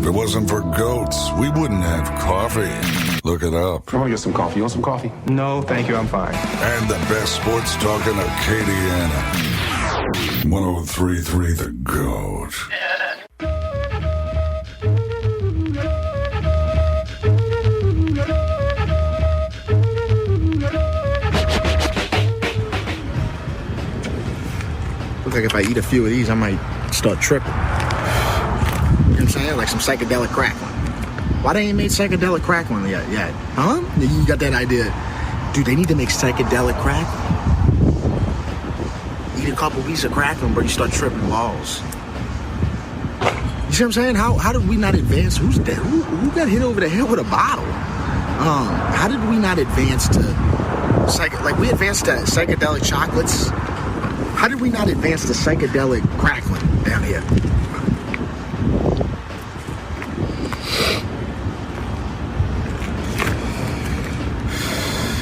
it wasn't for goats, we wouldn't have coffee. Look it up. Come on, get some coffee. You want some coffee? No, thank you. I'm fine. And the best sports talk in Acadiana. 103.3 The Goat. Looks like if I eat a few of these, I might start tripping. You know what I'm saying? Like some psychedelic cracklin. Why they ain't made psychedelic cracklin yet? Huh? You got that idea. Dude, they need to make psychedelic cracklin. Eat a couple pieces of cracklin, bro, you start tripping balls. You see what I'm saying? How did we not advance? Who's dead? Who got hit over the head with a bottle? How did we not advance to we advanced to psychedelic chocolates? How did we not advance to psychedelic cracklin down here?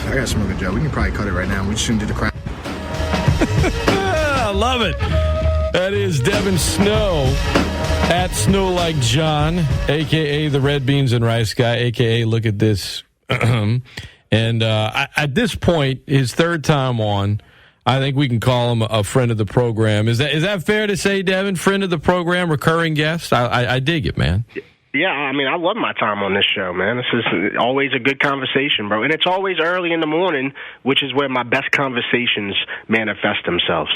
I got smoke a Joe. We can probably cut it right now. We just shouldn't do the crack. I love it. That is Devin Snow at Snow Like John, a.k.a. the Red Beans and Rice Guy, a.k.a. Look at This. And at this point, his third time on, I think we can call him a friend of the program. Is that fair to say, Devin? Friend of the program, recurring guest? I dig it, man. Yeah, I mean, I love my time on this show, man. This is always a good conversation, bro. And it's always early in the morning, which is where my best conversations manifest themselves.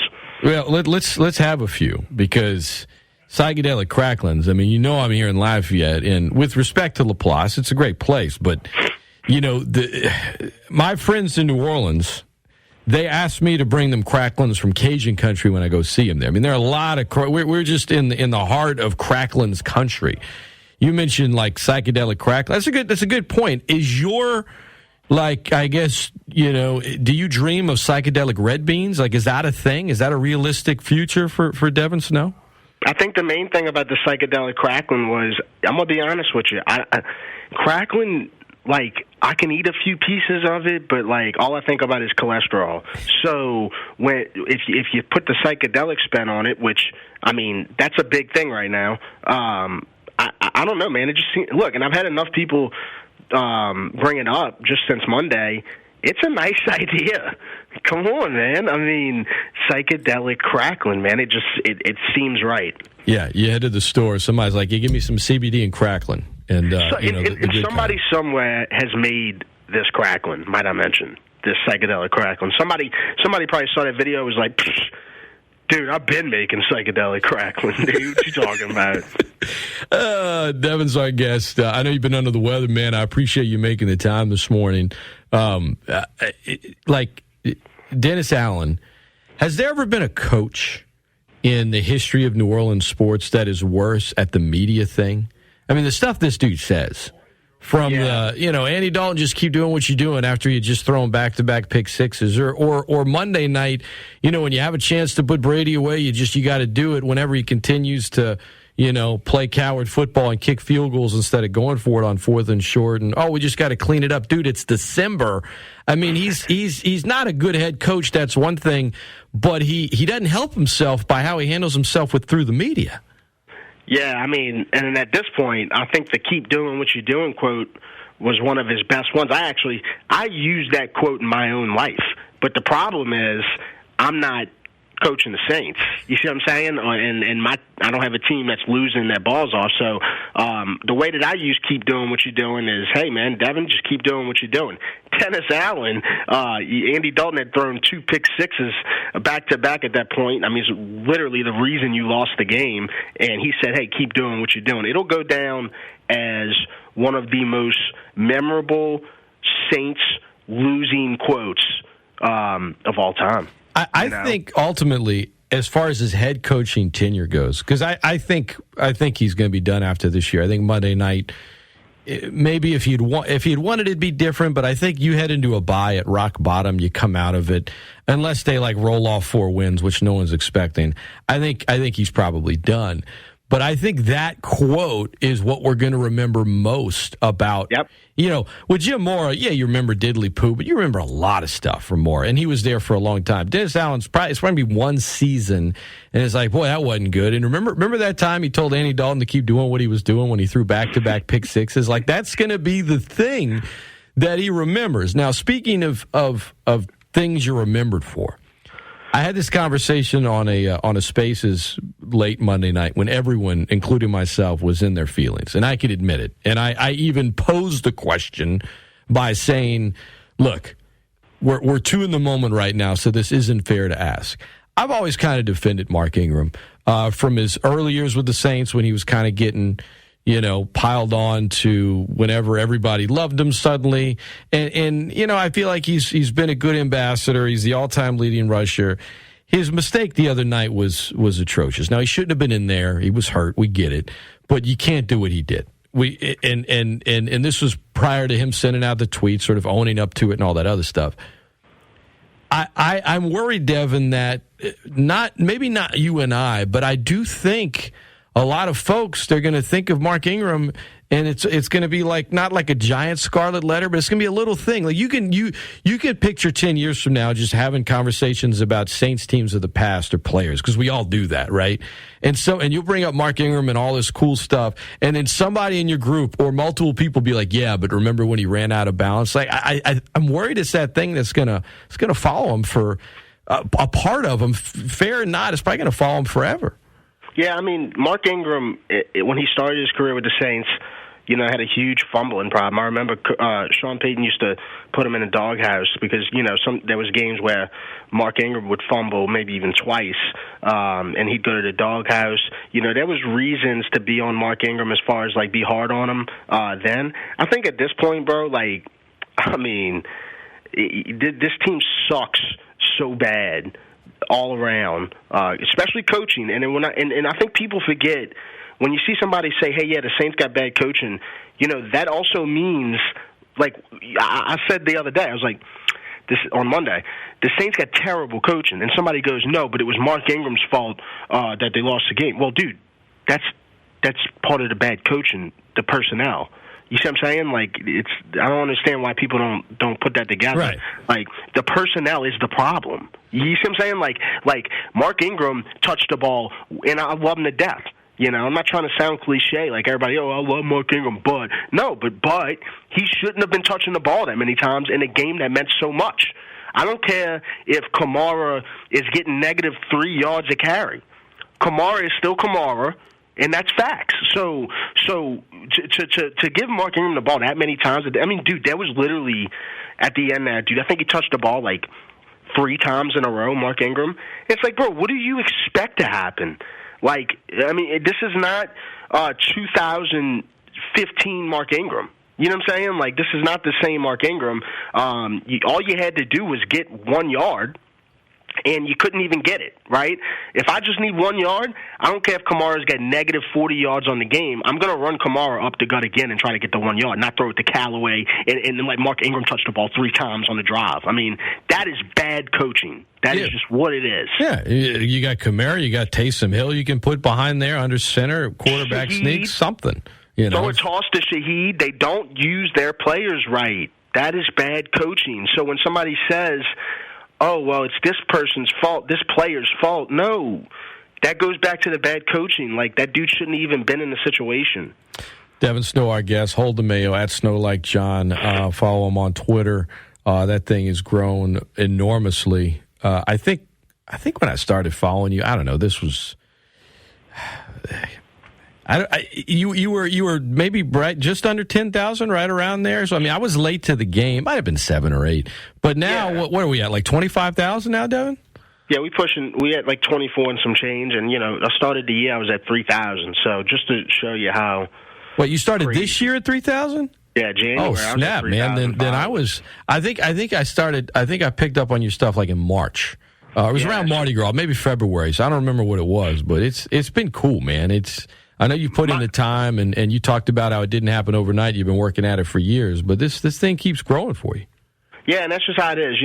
Well, let's have a few, because psychedelic cracklins, I mean, I'm here in Lafayette, and with respect to Laplace, it's a great place, but, my friends in New Orleans, they asked me to bring them cracklins from Cajun country when I go see them there. I mean, there are a lot of we're just in the heart of cracklins country. You mentioned like psychedelic crack. That's a good point. Is your I guess, do you dream of psychedelic red beans? Like, is that a thing? Is that a realistic future for Devin Snow? I think the main thing about the psychedelic cracklin was, I'm gonna be honest with you, cracklin, I can eat a few pieces of it, but all I think about is cholesterol. So if you put the psychedelic spin on it, which I mean that's a big thing right now. I don't know, man. It just look, and I've had enough people bring it up just since Monday. It's a nice idea. Come on, man. I mean, psychedelic cracklin, man. It seems right. Yeah, you head to the store. Somebody's like, "You give me some CBD and cracklin." And somebody somewhere has made this cracklin. Might I mention this psychedelic cracklin? Somebody probably saw that video. Was like, dude, I've been making psychedelic cracklin. Dude, what you talking about? Devin's our guest. I know you've been under the weather, man. I appreciate you making the time this morning. Dennis Allen, has there ever been a coach in the history of New Orleans sports that is worse at the media thing? I mean, the stuff this dude says from Andy Dalton, just keep doing what you're doing after you just throwing back-to-back pick sixes, or Monday night, when you have a chance to put Brady away, you got to do it whenever he continues to, play coward football and kick field goals instead of going for it on 4th and short. And, we just got to clean it up. Dude, it's December. I mean, he's not a good head coach. That's one thing, but he doesn't help himself by how he handles himself through the media. Yeah, I mean, and at this point, I think the keep doing what you're doing quote was one of his best ones. I used that quote in my own life, but the problem is I'm not coaching the Saints. You see what I'm saying? And I don't have a team that's losing their balls off. So the way that I use keep doing what you're doing is, hey, man, Devin, just keep doing what you're doing. Dennis Allen, Andy Dalton had thrown 2 pick sixes back-to-back at that point. I mean, it's literally the reason you lost the game. And he said, hey, keep doing what you're doing. It'll go down as one of the most memorable Saints losing quotes of all time. I think ultimately, as far as his head coaching tenure goes, because I think he's going to be done after this year. I think Monday night, maybe if he'd wanted it'd be different, but I think you head into a bye at rock bottom, you come out of it, unless they roll off 4 wins, which no one's expecting. I think he's probably done. But I think that quote is what we're going to remember most about. Yep. With Jim Mora, you remember Diddley Poo, but you remember a lot of stuff from Mora, and he was there for a long time. Dennis Allen's it's going to be one season, and it's like, boy, that wasn't good. And remember that time he told Andy Dalton to keep doing what he was doing when he threw back-to-back pick sixes? Like, that's going to be the thing that he remembers. Now, speaking of things you're remembered for, I had this conversation on a Spaces late Monday night when everyone, including myself, was in their feelings, and I could admit it. And I even posed the question by saying, "Look, we're too in the moment right now, so this isn't fair to ask." I've always kind of defended Mark Ingram from his early years with the Saints when he was kind of getting, piled on to whenever everybody loved him suddenly. And I feel like he's been a good ambassador. He's the all-time leading rusher. His mistake the other night was atrocious. Now, he shouldn't have been in there. He was hurt. We get it. But you can't do what he did. And this was prior to him sending out the tweet, sort of owning up to it and all that other stuff. I'm worried, Devin, that maybe not you and I, but I do think a lot of folks, they're going to think of Mark Ingram, and it's going to be like not like a giant scarlet letter, but it's going to be a little thing. Like you can picture 10 years from now just having conversations about Saints teams of the past or players, because we all do that, right? And you'll bring up Mark Ingram and all this cool stuff, and then somebody in your group or multiple people be like, "Yeah, but remember when he ran out of bounds?" Like I'm worried it's that thing that's gonna follow him for a part of him, fair or not. It's probably going to follow him forever. Yeah, I mean, Mark Ingram, when he started his career with the Saints, had a huge fumbling problem. I remember Sean Payton used to put him in a doghouse because, there was games where Mark Ingram would fumble maybe even twice, and he'd go to the doghouse. There was reasons to be on Mark Ingram as far as, be hard on him then. I think at this point, bro, this team sucks so bad all around, especially coaching. And I think people forget when you see somebody say, "Hey, yeah, the Saints got bad coaching," that also means, like I said the other day, I was like, this on Monday, the Saints got terrible coaching, and somebody goes, "No, but it was Mark Ingram's fault that they lost the game." Well, dude, that's part of the bad coaching, the personnel. You see what I'm saying? I don't understand why people don't put that together. Right. Like, the personnel is the problem. You see what I'm saying? Like Mark Ingram touched the ball, and I love him to death. I'm not trying to sound cliche like everybody, I love Mark Ingram, but he shouldn't have been touching the ball that many times in a game that meant so much. I don't care if Kamara is getting negative 3 yards a carry. Kamara is still Kamara. And that's facts. So to give Mark Ingram the ball that many times, I mean, dude, that was literally at the end there, dude. I think he touched the ball 3 times in a row, Mark Ingram. It's like, bro, what do you expect to happen? This is not 2015 Mark Ingram. You know what I'm saying? This is not the same Mark Ingram. All you had to do was get 1 yard. And you couldn't even get it, right? If I just need 1 yard, I don't care if Kamara's got negative 40 yards on the game. I'm going to run Kamara up the gut again and try to get the 1 yard, not throw it to Callaway and let Mark Ingram touch the ball 3 times on the drive. I mean, that is bad coaching. That is just what it is. Yeah, you got Kamara, you got Taysom Hill you can put behind there under center, quarterback sneak, something. Throw a toss to Shaheed. They don't use their players right. That is bad coaching. So when somebody says, "Oh, well, it's this person's fault, this player's fault." No, that goes back to the bad coaching. That dude shouldn't have even been in the situation. Devin Snow, our guest. Hold the mayo at Snow Like John. Follow him on Twitter. That thing has grown enormously. I think when I started following you, I don't know. This was. You were maybe just under 10,000, right around there. So I was late to the game. Might have been 7 or 8, but now what are we at? 25,000 now, Devin? Yeah, we at 24 and some change, and I started the year I was at 3,000. So just to show you how. What, you started crazy. This year at 3,000? Yeah, January. Oh snap, man! Then I was. I think I started. I think I picked up on your stuff in March. It was around Mardi Gras, maybe February. So I don't remember what it was, but it's been cool, man. I know you put in the time, and you talked about how it didn't happen overnight. You've been working at it for years, but this thing keeps growing for you. Yeah, and that's just how it is.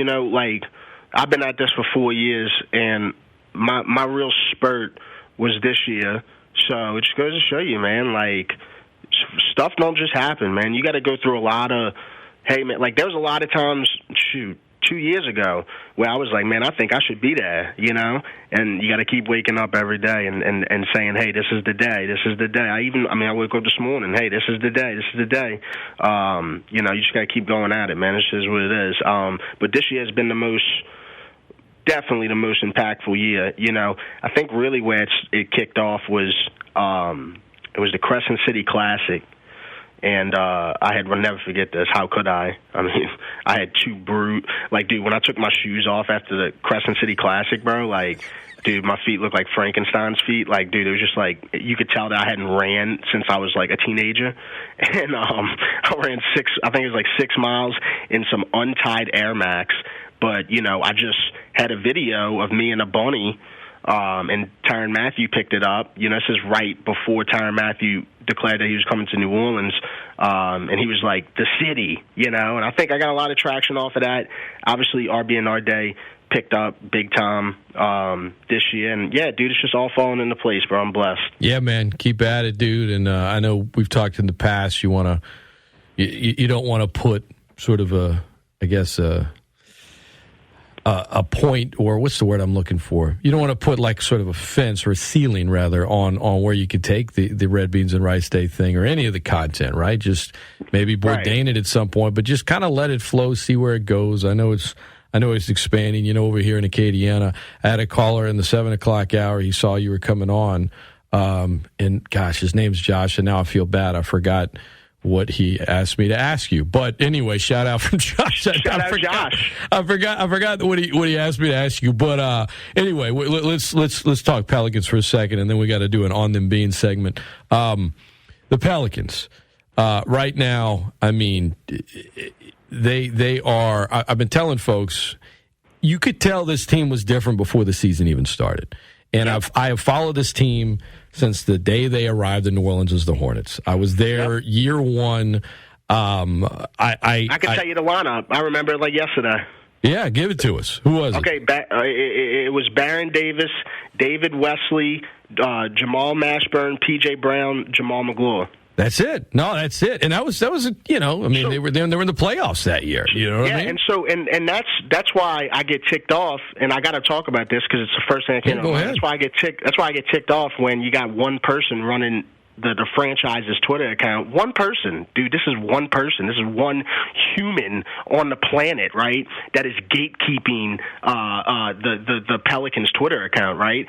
I've been at this for 4 years, and my real spurt was this year. So it just goes to show you, man, like, stuff don't just happen, man. You got to go through a lot of, hey, man, like, there was a lot of times, 2 years ago, where I was like, man, I think I should be there, you know? And you got to keep waking up every day and saying, hey, this is the day, this is the day. I woke up this morning, hey, this is the day, this is the day. You know, you just got to keep going at it, man. It's just what it is. But this year has been definitely the most impactful year. You know, I think really where it kicked off was it was the Crescent City Classic, and will never forget this. How could I? I mean, I had dude, when I took my shoes off after the Crescent City Classic, bro, like, dude, my feet looked like Frankenstein's feet. Like, dude, it was just like, you could tell that I hadn't ran since I was like a teenager. And I ran 6 miles in some untied Air Max. But, you know, I just had a video of me and a bunny, and Tyrann Mathieu picked it up. You know, this is right before Tyrann Mathieu declared that he was coming to New Orleans, and he was like, the city, you know. And I think I got a lot of traction off of that. Obviously, RB&R Day picked up big time this year. And, yeah, dude, it's just all falling into place, bro. I'm blessed. Yeah, man. Keep at it, dude. And I know we've talked in the past. You don't want to put sort of a point, or what's the word I'm looking for? You don't want to put like sort of a fence or a ceiling, rather, on where you could take the Red Beans and Rice Day thing or any of the content, right? Just maybe bourdain it at some point, but just kind of let it flow, see where it goes. I know it's expanding. You know, over here in Acadiana, I had a caller in the 7 o'clock hour. He saw you were coming on, and gosh, his name's Josh, and now I feel bad. I forgot what he asked me to ask you, but anyway, shout out from Josh. Josh. I forgot what he asked me to ask you, but anyway, let's talk Pelicans for a second, and then we got to do an On Them Beans segment. The Pelicans right now, I mean, they are. I've been telling folks, you could tell this team was different before the season even started, and I have followed this team since the day they arrived in New Orleans as the Hornets. I was there year one. I can tell you the lineup. I remember it like yesterday. Yeah, give it to us. Who was it? Okay, it was Baron Davis, David Wesley, Jamal Mashburn, P.J. Brown, Jamal McGlure. That's it. No, that's it. And that was you know, I mean, so, they were in the playoffs that year. You know what I mean? And so and that's why I get ticked off, and I got to talk about this because it's the first thing I came. Go ahead. That's why I get ticked off when you got one person running the franchise's Twitter account. One person, dude. This is one person. This is one human on the planet, right? That is gatekeeping the Pelicans Twitter account, right?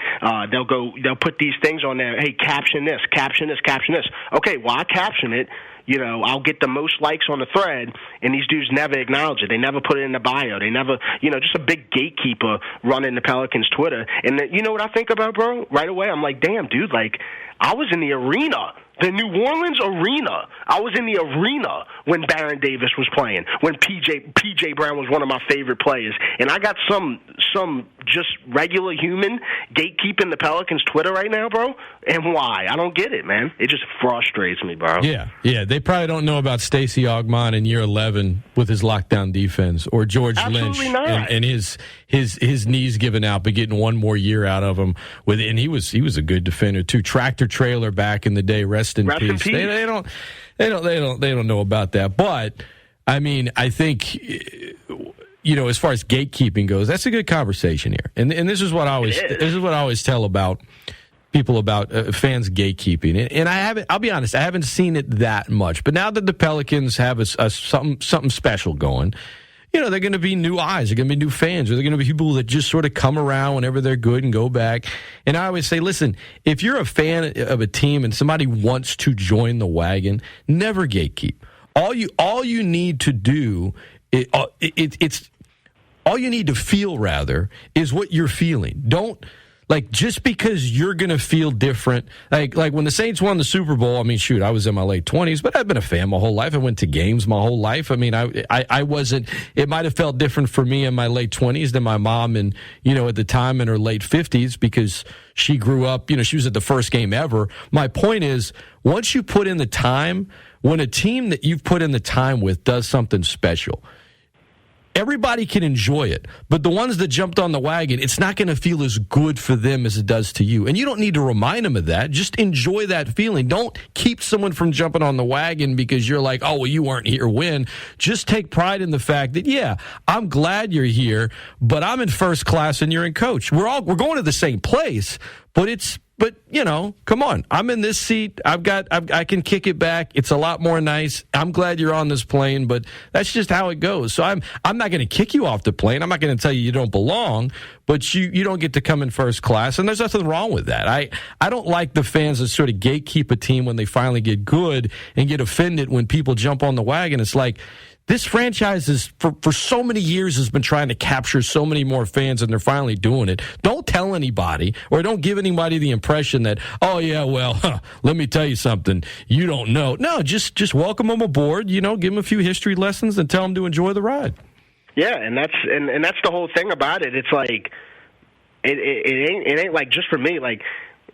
They'll put these things on there. Hey, caption this, caption this, caption this. Okay, well, I caption it. You know, I'll get the most likes on the thread, and these dudes never acknowledge it. They never put it in the bio. They never, you know, just a big gatekeeper running the Pelicans Twitter. And you know what I think about, bro? Right away, I'm like, damn, dude, like, I was in the arena, the New Orleans arena. I was in the arena when Baron Davis was playing, when P.J. Brown was one of my favorite players. And I got some just regular human gatekeeping the Pelicans Twitter right now, bro. And why? I don't get it, man. It just frustrates me, bro. Yeah. They probably don't know about Stacey Ogman in year 11 with his lockdown defense, or George Lynch and his knees giving out, but getting one more year out of him. And he was a good defender too. Tractor trailer back in the day. Rest in peace. They don't know about that. But I mean, I think, you know, as far as gatekeeping goes, that's a good conversation here. And this is what I always tell about people about fans gatekeeping. And I'll be honest, I haven't seen it that much. But now that the Pelicans have something special going, you know, they're going to be new eyes. They're going to be new fans. Or they're going to be people that just sort of come around whenever they're good and go back. And I always say, listen, if you're a fan of a team and somebody wants to join the wagon, never gatekeep. All you need to do, all you need to feel, rather, is what you're feeling. Don't, like, just because you're going to feel different. Like when the Saints won the Super Bowl, I mean, shoot, I was in my late 20s, but I've been a fan my whole life. I went to games my whole life. I mean, I wasn't, it might have felt different for me in my late 20s than my mom and, you know, at the time in her late 50s, because she grew up, you know, she was at the first game ever. My point is, once you put in the time, when a team that you've put in the time with does something special, everybody can enjoy it, but the ones that jumped on the wagon, it's not going to feel as good for them as it does to you. And you don't need to remind them of that. Just enjoy that feeling. Don't keep someone from jumping on the wagon because you're like, oh, well, you weren't here when. Just take pride in the fact that, yeah, I'm glad you're here, but I'm in first class and you're in coach. We're going to the same place, but you know, come on. I'm in this seat. I can kick it back. It's a lot more nice. I'm glad you're on this plane, but that's just how it goes. So I'm not going to kick you off the plane. I'm not going to tell you don't belong, but you don't get to come in first class, and there's nothing wrong with that. I don't like the fans that sort of gatekeep a team when they finally get good and get offended when people jump on the wagon. It's like, this franchise is for so many years has been trying to capture so many more fans, and they're finally doing it. Don't tell anybody or don't give anybody the impression that, oh yeah, well, let me tell you something, you don't know. No, just welcome them aboard. You know, give them a few history lessons and tell them to enjoy the ride. Yeah, and that's the whole thing about it. It's like it ain't like just for me. Like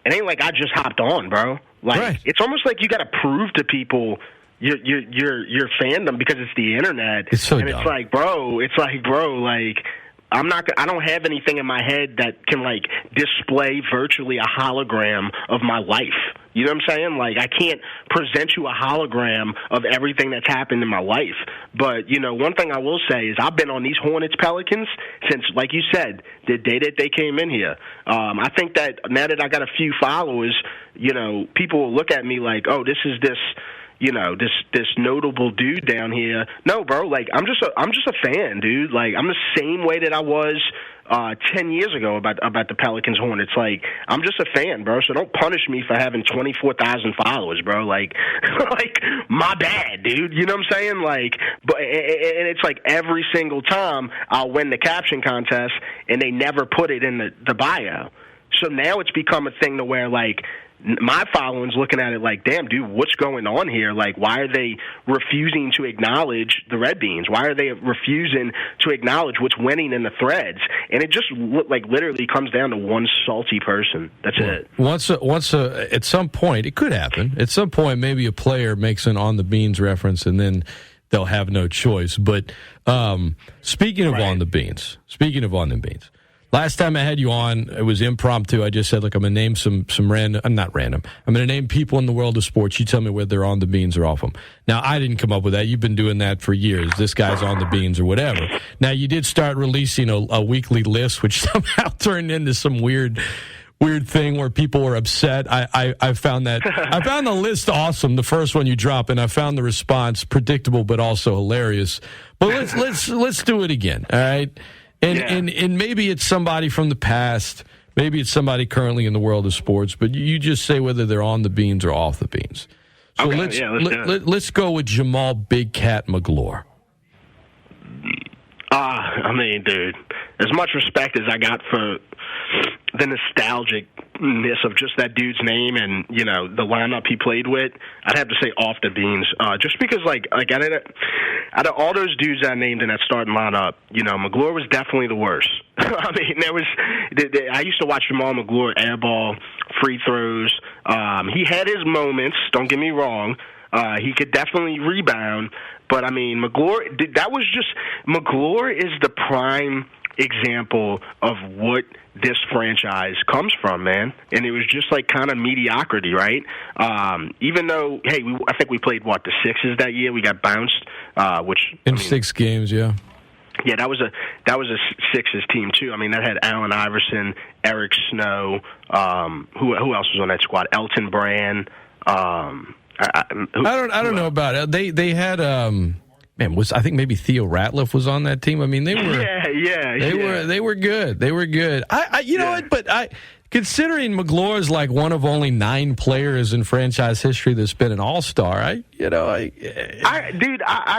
it ain't like I just hopped on, bro. Like right. It's almost like you got to prove to people your fandom because it's the internet. It's so and dumb. It's like, bro, like I don't have anything in my head that can like display virtually a hologram of my life. You know what I'm saying? Like I can't present you a hologram of everything that's happened in my life. But, you know, one thing I will say is I've been on these Hornets Pelicans since, like you said, the day that they came in here. I think that now that I got a few followers, you know, people will look at me like, oh, this is this, you know, this notable dude down here. No, bro, like I'm just a fan, dude. Like I'm the same way that I was 10 years ago about the Pelicans Hornets. Like I'm just a fan, bro. So don't punish me for having 24,000 followers, bro. Like like my bad, dude. You know what I'm saying? Like, but and it's like every single time I'll win the caption contest, and they never put it in the bio. So now it's become a thing to where like my following's looking at it like, damn, dude, what's going on here? Like, why are they refusing to acknowledge the Red Beans? Why are they refusing to acknowledge what's winning in the threads? And it just like literally comes down to one salty person. That's it. At some point, it could happen. At some point, maybe a player makes an on the beans reference, and then they'll have no choice. But speaking of on the beans. Last time I had you on, it was impromptu. I just said, look, I'm going to name some random, not random. I'm going to name people in the world of sports. You tell me whether they're on the beans or off them. Now, I didn't come up with that. You've been doing that for years. This guy's on the beans or whatever. Now, you did start releasing a weekly list, which somehow turned into some weird thing where people were upset. I found the list awesome, the first one you drop, and I found the response predictable but also hilarious. But let's do it again, all right? And maybe it's somebody from the past. Maybe it's somebody currently in the world of sports. But you just say whether they're on the beans or off the beans. So okay, let's go with Jamal Big Cat McGlure. I mean, dude, as much respect as I got for the nostalgicness of just that dude's name and, you know, the lineup he played with, I'd have to say off the beans. Just because, like out of all those dudes I named in that starting lineup, you know, McGlure was definitely the worst. I mean, I used to watch Jamal McGlure airball, free throws. He had his moments, don't get me wrong. He could definitely rebound. But, I mean, McGlure is the prime example of what this franchise comes from, man. And it was just like kind of mediocrity, right? Even though, hey, I think we played, the Sixers that year? We got bounced, in 6 games, yeah. Yeah, that was a Sixers team too. I mean, that had Allen Iverson, Eric Snow. Who else was on that squad? Elton Brand. I don't know about it. They had I think maybe Theo Ratliff was on that team. I mean, they were they were good. They were good. You know what? But considering McGlure is like one of only 9 players in franchise history that's been an all-star, I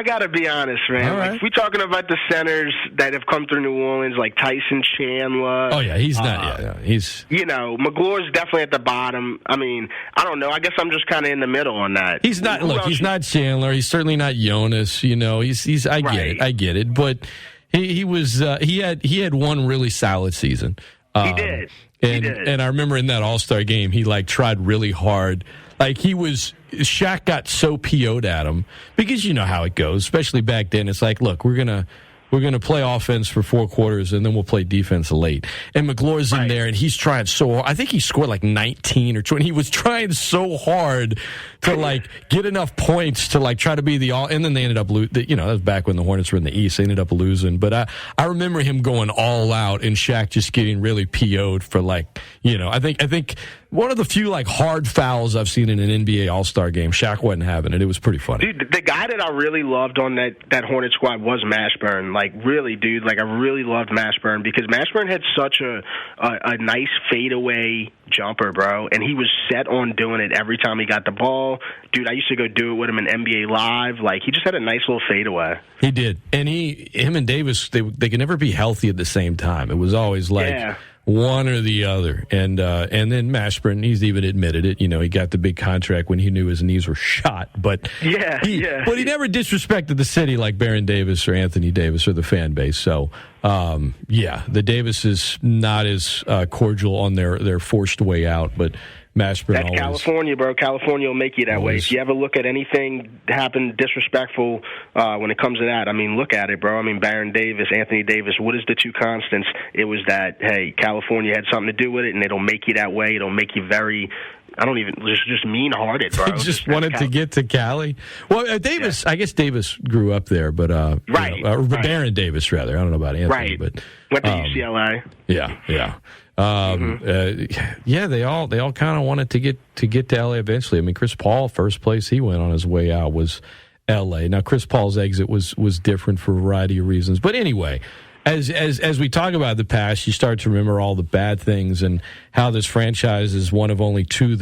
gotta be honest, man. All right. Like, if we're talking about the centers that have come through New Orleans, like Tyson Chandler. Oh yeah, he's not. He's. You know, McGlure's definitely at the bottom. I mean, I don't know. I guess I'm just kind of in the middle on that. He's not. He's not Chandler. He's certainly not Jonas. You know, he's. I get it. But he was. He had one really solid season. He did. And I remember in that All-Star game, he tried really hard. Shaq got so PO'd at him because you know how it goes, especially back then. It's like, look, we're gonna we're going to play offense for 4 quarters, and then we'll play defense late. And McGlory's in there, and he's trying so hard. I think he scored like 19 or 20. He was trying so hard to, like, get enough points to, like, try to be the all. And then they ended up losing. You know, that was back when the Hornets were in the East. They ended up losing. But I remember him going all out and Shaq just getting really PO'd for, like, you know, I think one of the few, like, hard fouls I've seen in an NBA All-Star game, Shaq wasn't having it. It was pretty funny. Dude, the guy that I really loved on that Hornet squad was Mashburn. Like, really, dude. Like, I really loved Mashburn because Mashburn had such a nice fadeaway jumper, bro. And he was set on doing it every time he got the ball. Dude, I used to go do it with him in NBA Live. Like, he just had a nice little fadeaway. He did. And him and Davis, they could never be healthy at the same time. It was always like one or the other. And then Mashburn, he's even admitted it. You know, he got the big contract when he knew his knees were shot. But But he never disrespected the city like Baron Davis or Anthony Davis or the fan base. So, the Davis is not as cordial on their forced way out, but Mashburn That's always. California, bro. California will make you that way. If you ever look at anything happen disrespectful when it comes to that, I mean, look at it, bro. I mean, Baron Davis, Anthony Davis, what is the two constants? It was that, hey, California had something to do with it, and it'll make you that way. It'll make you very... I don't even just mean-hearted, bro. just wanted to get to Cali. Well, Davis, I guess Davis grew up there, but Baron Davis rather. I don't know about Anthony, but went to UCLA. Yeah. They all kind of wanted to get to LA eventually. I mean, Chris Paul, first place he went on his way out was LA. Now, Chris Paul's exit was different for a variety of reasons, but anyway. As we talk about the past, you start to remember all the bad things and how this franchise is one of only two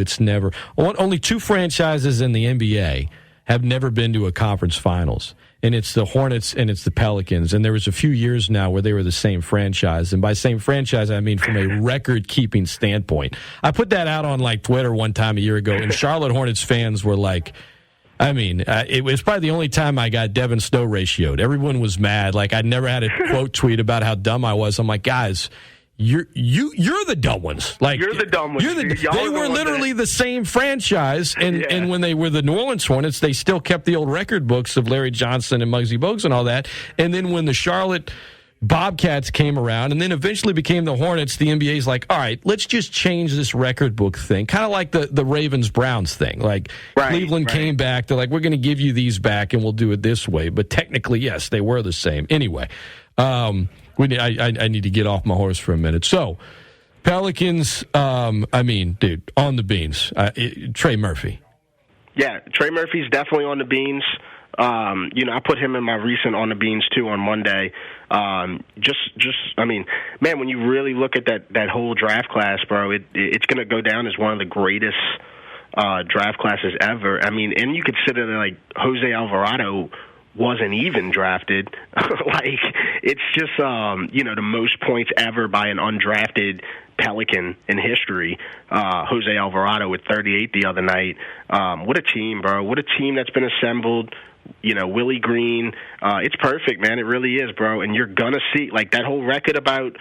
only 2 franchises in the NBA have never been to a conference finals. And it's the Hornets and it's the Pelicans. And there was a few years now where they were the same franchise. And by same franchise, I mean from a record-keeping standpoint. I put that out on, like, Twitter one time a year ago, and Charlotte Hornets fans were like, I mean, it was probably the only time I got Devin Snow ratioed. Everyone was mad. Like, I never had a quote tweet about how dumb I was. I'm like, guys, you're the dumb ones. Like, you're the dumb ones. They were literally the same franchise, and when they were the New Orleans Hornets, they still kept the old record books of Larry Johnson and Muggsy Bogues and all that. And then when the Charlotte Bobcats came around and then eventually became the Hornets, the NBA's like, all right, let's just change this record book thing. Kind of like the Ravens-Browns thing. Like, Cleveland came back. They're like, we're going to give you these back and we'll do it this way. But technically, yes, they were the same. Anyway, I need to get off my horse for a minute. So, Pelicans, I mean, dude, on the beans. Trey Murphy. Yeah, Trey Murphy's definitely on the beans. I put him in my recent on the beans too on Monday. I mean, man, when you really look at that whole draft class, bro, it's going to go down as one of the greatest draft classes ever. I mean, and you consider that, like, Jose Alvarado wasn't even drafted. Like, it's just the most points ever by an undrafted Pelican in history. Jose Alvarado with 38 the other night. What a team, bro. What a team that's been assembled. Willie Green. It's perfect, man. It really is, bro. And you're going to see, like, that whole record about,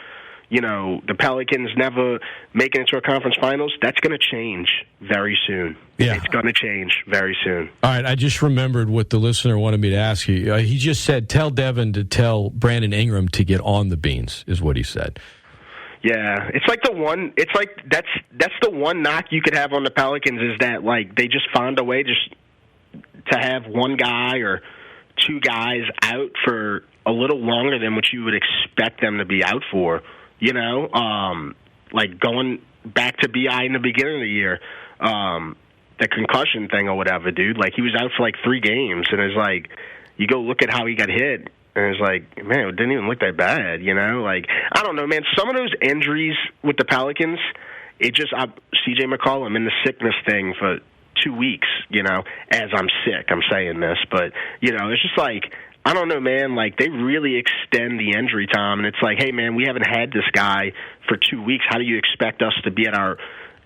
the Pelicans never making it to a conference finals, that's going to change very soon. Yeah. It's going to change very soon. All right, I just remembered what the listener wanted me to ask you. He just said, tell Devin to tell Brandon Ingram to get on the beans, is what he said. Yeah, it's like that's the one knock you could have on the Pelicans is that, like, they just found a way just to have one guy or 2 guys out for a little longer than what you would expect them to be out for, like going back to BI in the beginning of the year, the concussion thing or whatever, dude. Like, he was out for like 3 games, and it's like, you go look at how he got hit, and it's like, man, it didn't even look that bad, Like, I don't know, man. Some of those injuries with the Pelicans, C.J. McCollum in the sickness thing for 2 weeks, as I'm sick, I'm saying this, but, it's just like, I don't know, man, like, they really extend the injury time, and it's like, hey, man, we haven't had this guy for 2 weeks. How do you expect us to be at our,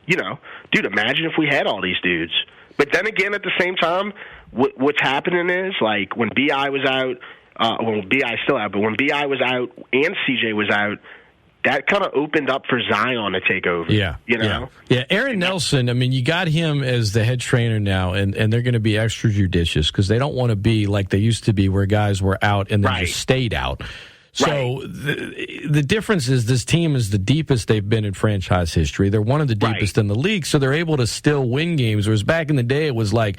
dude, imagine if we had all these dudes. But then again, at the same time, what's happening is, like, when B.I. was out, B.I.'s still out, but when B.I. was out and C.J. was out, that kind of opened up for Zion to take over. Yeah. Yeah. Aaron Nelson, I mean, you got him as the head trainer now, and they're going to be extra judicious because they don't want to be like they used to be where guys were out and then just stayed out. So the difference is this team is the deepest they've been in franchise history. They're one of the deepest in the league, so they're able to still win games. Whereas back in the day, it was like,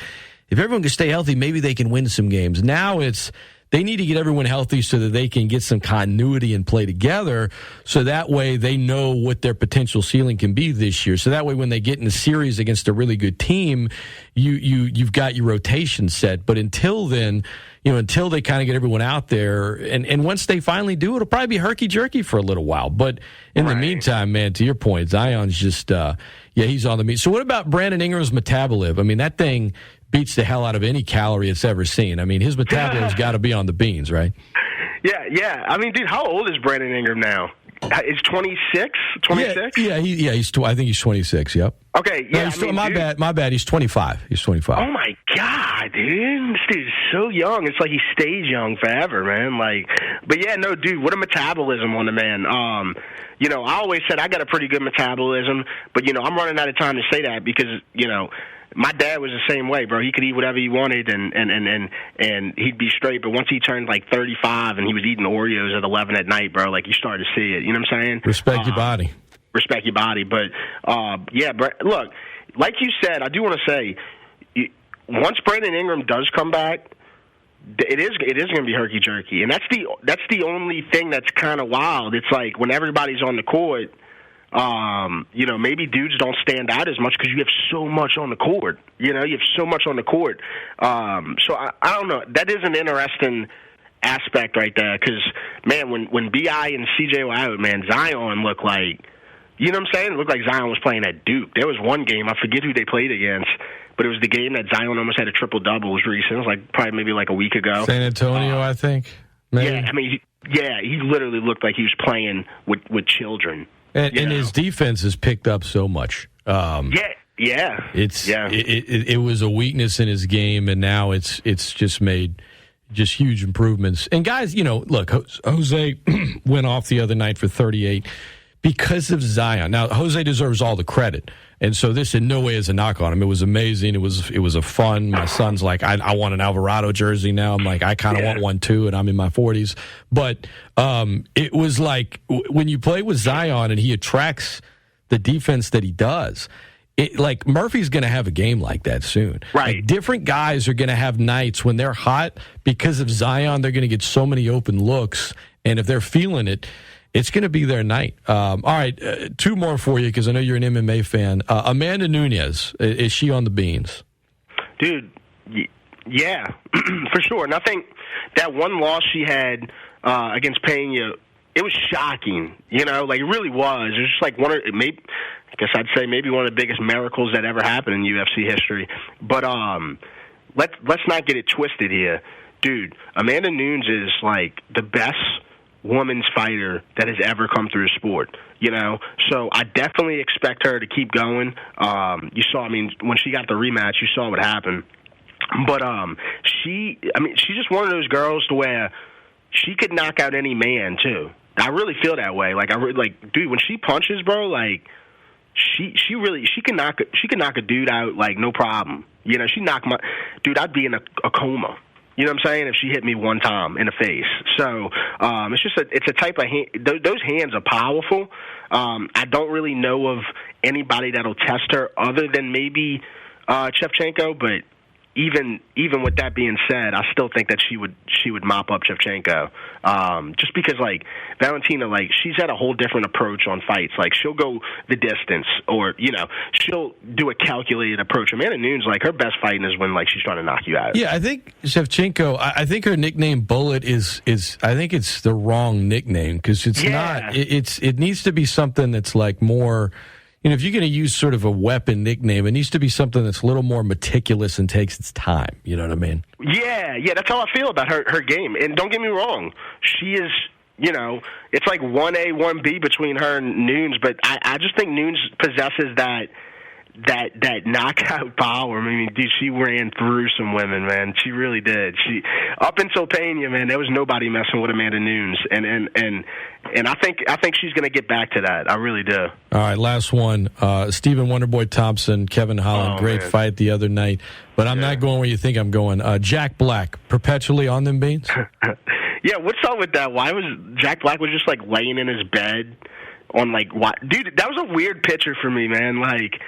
if everyone can stay healthy, maybe they can win some games. Now it's they need to get everyone healthy so that they can get some continuity and play together, so that way they know what their potential ceiling can be this year. So that way when they get in a series against a really good team, you've got your rotation set. But until then, until they kind of get everyone out there, and once they finally do, it'll probably be herky-jerky for a little while. But in the meantime, man, to your point, Zion's just, he's on the meat. So what about Brandon Ingram's metabolism? I mean, that thing beats the hell out of any calorie it's ever seen. I mean, his metabolism's got to be on the beans, right? Yeah. I mean, dude, how old is Brandon Ingram now? Is 26? 26? Yeah, I think he's 26, yep. Okay, yeah. No, my bad. He's 25. Oh, my God, dude. This dude's so young. It's like he stays young forever, man. But yeah, no, dude, what a metabolism on the man. I always said I got a pretty good metabolism, but, I'm running out of time to say that because, my dad was the same way, bro. He could eat whatever he wanted, and he'd be straight. But once he turned 35, and he was eating Oreos at 11 at night, bro, you started to see it. You know what I'm saying? Respect your body. Respect your body. But look, like you said, I do want to say, once Brandon Ingram does come back, it is going to be herky jerky, and that's the only thing that's kind of wild. It's like when everybody's on the court. Maybe dudes don't stand out as much because you have so much on the court. You have so much on the court. So I don't know. That is an interesting aspect right there because, man, when B.I. and C.J. were out, man, Zion looked like, you know what I'm saying? It looked like Zion was playing at Duke. There was one game, I forget who they played against, but it was the game that Zion almost had a triple-double. It was recent. It was probably maybe a week ago. San Antonio, I think. Maybe. Yeah, I mean, he literally looked like he was playing with children. And his defense has picked up so much. It was a weakness in his game, and now it's just made just huge improvements. And guys, look, Jose went off the other night for 38 because of Zion. Now, Jose deserves all the credit, and so this in no way is a knock on him. It was amazing. It was a fun. My son's like, I want an Alvarado jersey now. I'm like, I kind of want one too, and I'm in my 40s. But it was like when you play with Zion and he attracts the defense that he does. Murphy's going to have a game like that soon. Right. Different guys are going to have nights when they're hot because of Zion. They're going to get so many open looks, and if they're feeling it, it's going to be their night. All right, two more for you because I know you're an MMA fan. Amanda Nunes, is she on the beans? Dude, yeah, for sure. And I think that one loss she had against Pena, it was shocking. It really was. It was just maybe one of the biggest miracles that ever happened in UFC history. But let's not get it twisted here. Dude, Amanda Nunes is the best women's fighter that has ever come through the sport, so I definitely expect her to keep going. You saw, when she got the rematch, you saw what happened, but she's just one of those girls to where she could knock out any man too. I really feel that way. Dude, when she punches, bro, she can knock a dude out no problem. She knocked I'd be in a coma. You know what I'm saying? If she hit me one time in the face. So it's a type of hand. Those hands are powerful. I don't really know of anybody that'll test her other than maybe Shevchenko. But even with that being said, I still think that she would mop up Shevchenko. Just because Valentina, she's had a whole different approach on fights. She'll go the distance, or she'll do a calculated approach. Amanda Nunes, her best fighting is when she's trying to knock you out. Yeah, I think Shevchenko. I think her nickname Bullet is. I think it's the wrong nickname because it's not. It needs to be something that's more. If you're going to use sort of a weapon nickname, it needs to be something that's a little more meticulous and takes its time. You know what I mean? Yeah, that's how I feel about her game. And don't get me wrong, she is, it's 1A, 1B between her and Nunes, but I just think Nunes possesses that knockout power. Dude, she ran through some women, man. She really did. She up until Pena, man, there was nobody messing with Amanda Nunes, and I think she's going to get back to that. I really do. All right, last one. Stephen Wonderboy Thompson, Kevin Holland, great fight the other night, but I'm not going where you think I'm going. Jack Black, perpetually on them beans. Yeah, what's up with that? Why was Jack Black was just like laying in his bed on like what? Dude, that was a weird picture for me, man. Like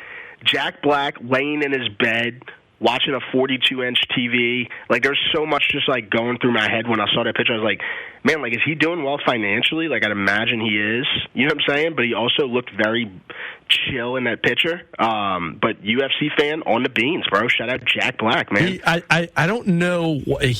Jack Black laying in his bed, watching a 42-inch TV. Like there's so much just like going through my head when I saw that picture. I was like, man, like is he doing well financially? Like I'd imagine he is. You know what I'm saying? But he also looked very chill in that picture. But UFC fan on the beans, bro. Shout out Jack Black, man. I don't know. I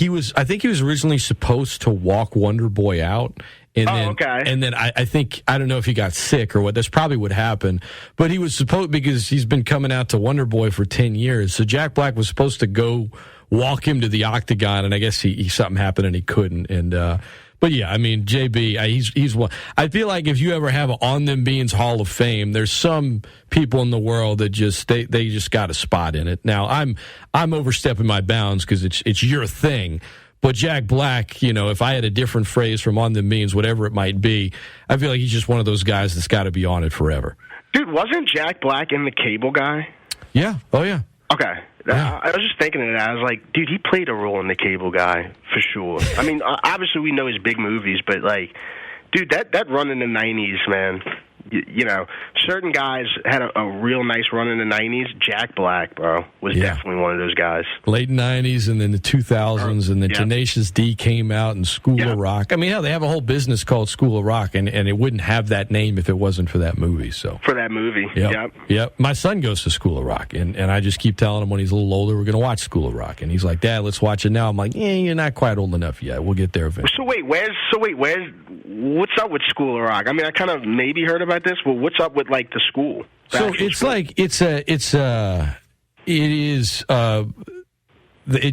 think he was originally supposed to walk Wonder Boy out. And then I think, I don't know if he got sick or what. That's probably what happened. But he was supposed, because he's been coming out to Wonder Boy for 10 years. So Jack Black was supposed to go walk him to the octagon, and I guess something happened and he couldn't. And but yeah, I mean, JB, he's one. I feel like if you ever have an On Them Beans Hall of Fame, there's some people in the world that just they just got a spot in it. Now I'm overstepping my bounds because it's your thing. But Jack Black, you know, if I had a different phrase from On Them Beans, whatever it might be, I feel like he's just one of those guys that's got to be on it forever. Dude, wasn't Jack Black in The Cable Guy? Yeah. Oh, yeah. Okay. Yeah. I was just thinking of that. I was like, dude, he played a role in The Cable Guy for sure. I mean, obviously we know his big movies, but, like, dude, that run in the 90s, man. You know, certain guys had a real nice run in the 90s. Jack Black, bro, was definitely one of those guys. Late 90s and then the 2000s, and then Tenacious D came out and School of Rock. I mean, hell, they have a whole business called School of Rock, and it wouldn't have that name if it wasn't for that movie. So for that movie, Yep. My son goes to School of Rock, and I just keep telling him when he's a little older, we're going to watch School of Rock. And he's like, Dad, let's watch it now. I'm like, you're not quite old enough yet. We'll get there eventually. So wait, what's up with School of Rock? I mean, I kind of maybe heard about this, but what's up with like the school? So it's school? Like it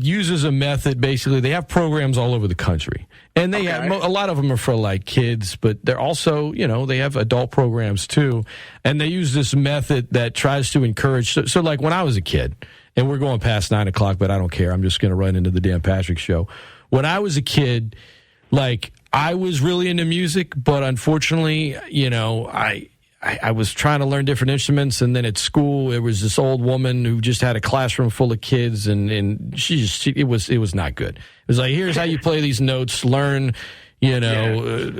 uses a method. Basically, they have programs all over the country, and they have a lot of them are for like kids, but they're also, you know, they have adult programs too, and they use this method that tries to encourage. So like when I was a kid, and we're going past 9:00, but I don't care. I'm just going to run into the Dan Patrick Show. When I was a kid, like I was really into music, but unfortunately, you know, I was trying to learn different instruments, and then at school there was this old woman who just had a classroom full of kids, and it was not good. It was like, here's how you play these notes, learn, you know,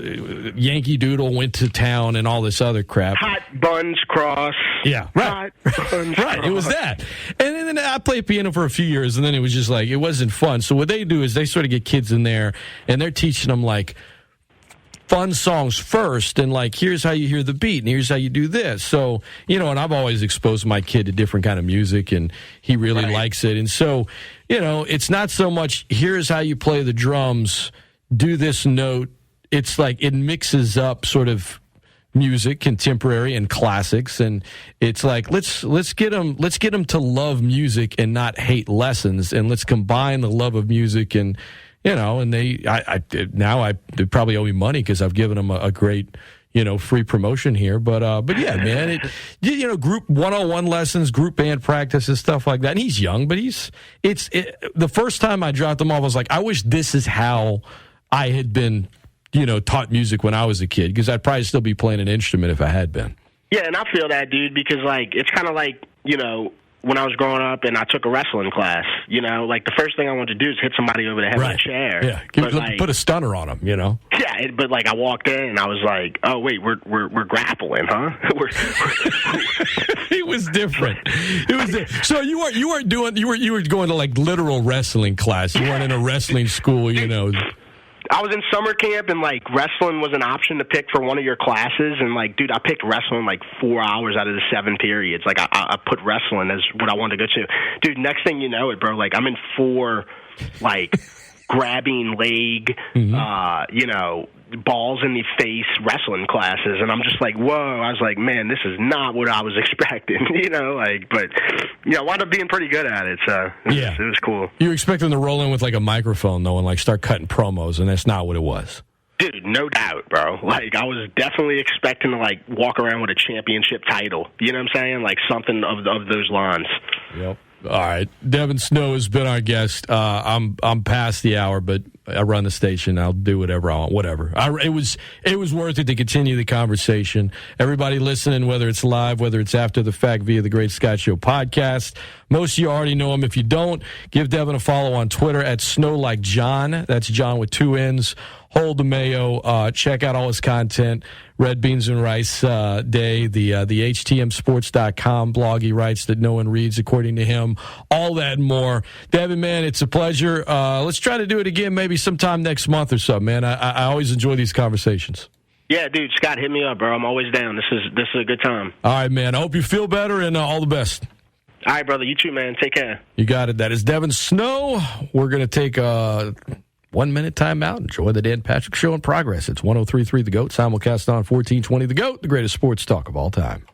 Yankee Doodle went to town and all this other crap. Hot buns cross. Yeah, right. Hot buns right, cross. It was that. And then I played piano for a few years, and then it was just like, it wasn't fun. So what they do is they sort of get kids in there, and they're teaching them like fun songs first, and like, here's how you hear the beat, and here's how you do this. So, you know, and I've always exposed my kid to different kind of music, and he really likes it. And so, you know, it's not so much, here's how you play the drums, do this note. It's like it mixes up sort of music, contemporary and classics, and it's like let's get them to love music and not hate lessons, and let's combine the love of music. And you know, and they probably owe me money because I've given them a great, you know, free promotion here. But yeah, man, you know, group 101 lessons, group band practices, stuff like that. And he's young, but the first time I dropped him off, I was like, I wish this is how I had been, you know, taught music when I was a kid, because I'd probably still be playing an instrument if I had been. Yeah, and I feel that, dude, because like it's kind of like, you know, when I was growing up and I took a wrestling class, you know, like the first thing I wanted to do is hit somebody over the head with a chair. Yeah, put a stunner on them, you know. Yeah, but like I walked in and I was like, oh wait, we're grappling, huh? It was different. It was so you were going to like literal wrestling class. You weren't in a wrestling school, you know. I was in summer camp, and, like, wrestling was an option to pick for one of your classes. And, like, dude, I picked wrestling, like, 4 hours out of the 7 periods. Like, I put wrestling as what I wanted to go to. Dude, next thing you know it, bro, like, I'm in 4, like, grabbing leg, you know, balls in the face wrestling classes. And I'm just like, whoa. I was like, man, this is not what I was expecting, you know, like, but, you know, I wound up being pretty good at it. So it was cool. You were expecting to roll in with like a microphone, though, and like start cutting promos, and that's not what it was. Dude, no doubt, bro. Like, I was definitely expecting to, like, walk around with a championship title. You know what I'm saying? Like, something of those lines. Yep. All right. Devin Snow has been our guest. I'm past the hour, but I run the station. I'll do whatever I want, whatever. It was worth it to continue the conversation. Everybody listening, whether it's live, whether it's after the fact via the Great Scott Show podcast. Most of you already know him. If you don't, give Devin a follow on Twitter at SnowLikeJohn. That's John with 2 N's. Hold the Mayo. Check out all his content. Red Beans and Rice Day, the HTMsports.com blog he writes that no one reads, according to him. All that and more. Devin, man, it's a pleasure. Let's try to do it again maybe sometime next month or so, man. I always enjoy these conversations. Yeah, dude, Scott, hit me up, bro. I'm always down. This is a good time. All right, man. I hope you feel better, and all the best. All right, brother. You too, man. Take care. You got it. That is Devin Snow. We're going to take a 1-minute timeout. Enjoy the Dan Patrick Show in progress. It's 103.3 The GOAT, simulcast on 1420 The GOAT, the greatest sports talk of all time.